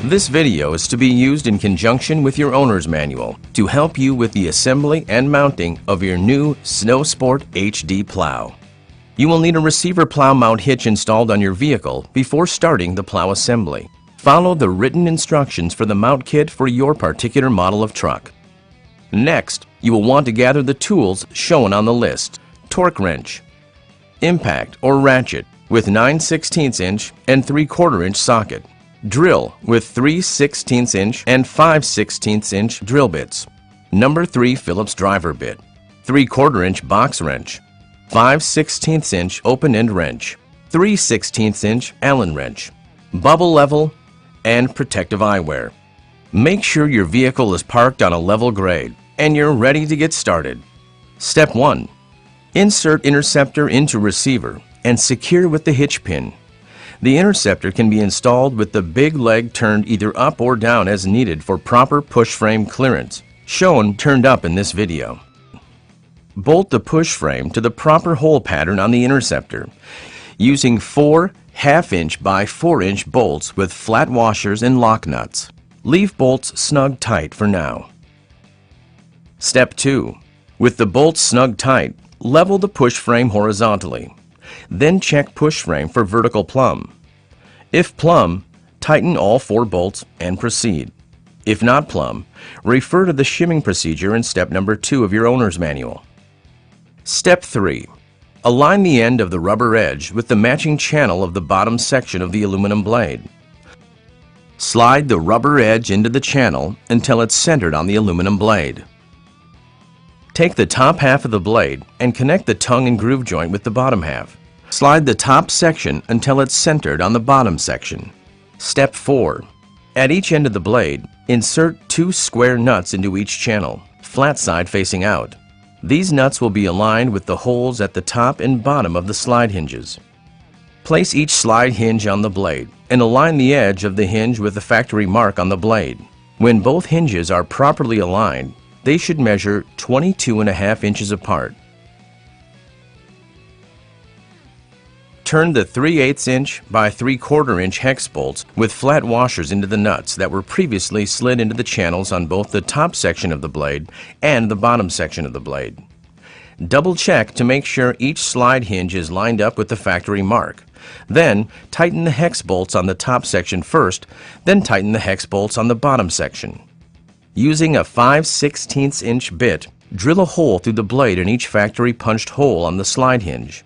This video is to be used in conjunction with your owner's manual to help you with the assembly and mounting of your new Snowsport HD plow. You will need a receiver plow mount hitch installed on your vehicle before starting the plow assembly. Follow the written instructions for the mount kit for your particular model of truck. Next, you will want to gather the tools shown on the list: torque wrench, impact or ratchet with 9/16 inch and 3/4 inch socket, drill with 3/16 inch and 5/16 inch drill bits, number 3 Phillips driver bit, 3/4 inch box wrench, 5/16 inch open-end wrench, 3/16 inch Allen wrench, bubble level, and protective eyewear. Make sure your vehicle is parked on a level grade and you're ready to get started. Step 1. Insert interceptor into receiver and secure with the hitch pin. The interceptor can be installed with the big leg turned either up or down as needed for proper push frame clearance, shown turned up in this video. Bolt the push frame to the proper hole pattern on the interceptor, using 4 1/2" by 4" bolts with flat washers and lock nuts. Leave bolts snug tight for now. Step 2. With the bolts snug tight, level the push frame horizontally. Then check push frame for vertical plumb. If plumb, tighten all 4 bolts and proceed. If not plumb, refer to the shimming procedure in step number 2 of your owner's manual. Step 3. Align the end of the rubber edge with the matching channel of the bottom section of the aluminum blade. Slide the rubber edge into the channel until it's centered on the aluminum blade. Take the top half of the blade and connect the tongue and groove joint with the bottom half. Slide the top section until it's centered on the bottom section. Step 4. At each end of the blade, insert 2 square nuts into each channel, flat side facing out. These nuts will be aligned with the holes at the top and bottom of the slide hinges. Place each slide hinge on the blade and align the edge of the hinge with the factory mark on the blade. When both hinges are properly aligned, they should measure 22.5 inches apart. Turn the 3/8 inch by 3/4 inch hex bolts with flat washers into the nuts that were previously slid into the channels on both the top section of the blade and the bottom section of the blade. Double check to make sure each slide hinge is lined up with the factory mark. Then tighten the hex bolts on the top section first, then tighten the hex bolts on the bottom section. Using a 5/16 inch bit, drill a hole through the blade in each factory punched hole on the slide hinge.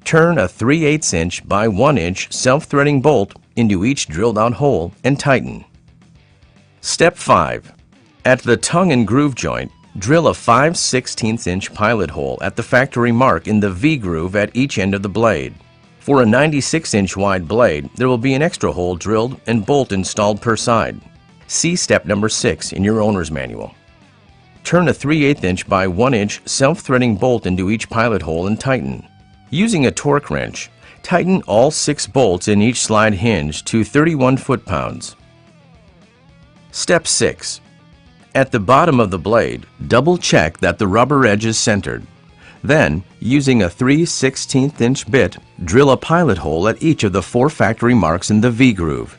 Turn a 3/8 inch by 1 inch self-threading bolt into each drilled out hole and tighten. Step 5. At the tongue and groove joint, drill a 5/16 inch pilot hole at the factory mark in the V-groove at each end of the blade. For a 96 inch wide blade, there will be an extra hole drilled and bolt installed per side. See step number 6 in your owner's manual. Turn a 3/8 inch by 1 inch self-threading bolt into each pilot hole and tighten. Using a torque wrench, tighten all 6 bolts in each slide hinge to 31 foot-pounds. Step 6. At the bottom of the blade, double check that the rubber edge is centered. Then, using a 3/16 inch bit, drill a pilot hole at each of the 4 factory marks in the V-groove.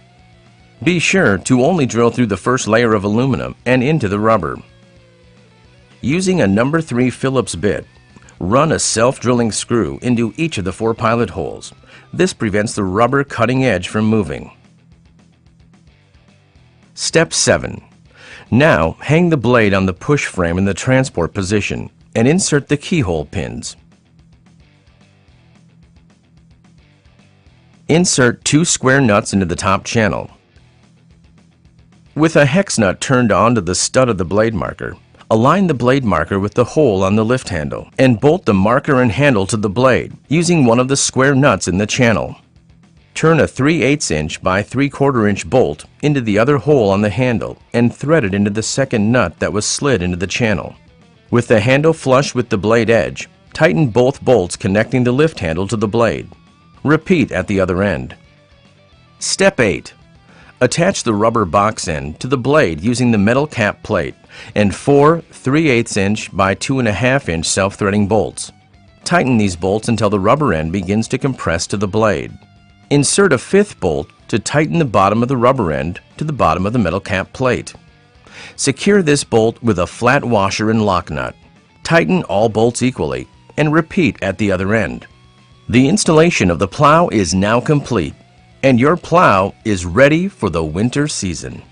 Be sure to only drill through the first layer of aluminum and into the rubber. Using a number 3 Phillips bit, run a self-drilling screw into each of the 4 pilot holes. This prevents the rubber cutting edge from moving. Step 7. Now hang the blade on the push frame in the transport position and insert the keyhole pins. Insert 2 square nuts into the top channel. With a hex nut turned onto the stud of the blade marker, align the blade marker with the hole on the lift handle and bolt the marker and handle to the blade using one of the square nuts in the channel. Turn a 3/8 inch by 3/4 inch bolt into the other hole on the handle and thread it into the second nut that was slid into the channel. With the handle flush with the blade edge, tighten both bolts connecting the lift handle to the blade. Repeat at the other end. Step 8. Attach the rubber box end to the blade using the metal cap plate and 4 3/8 inch by 2.5 inch self-threading bolts. Tighten these bolts until the rubber end begins to compress to the blade. Insert a fifth bolt to tighten the bottom of the rubber end to the bottom of the metal cap plate. Secure this bolt with a flat washer and lock nut. Tighten all bolts equally and repeat at the other end. The installation of the plow is now complete, and your plow is ready for the winter season.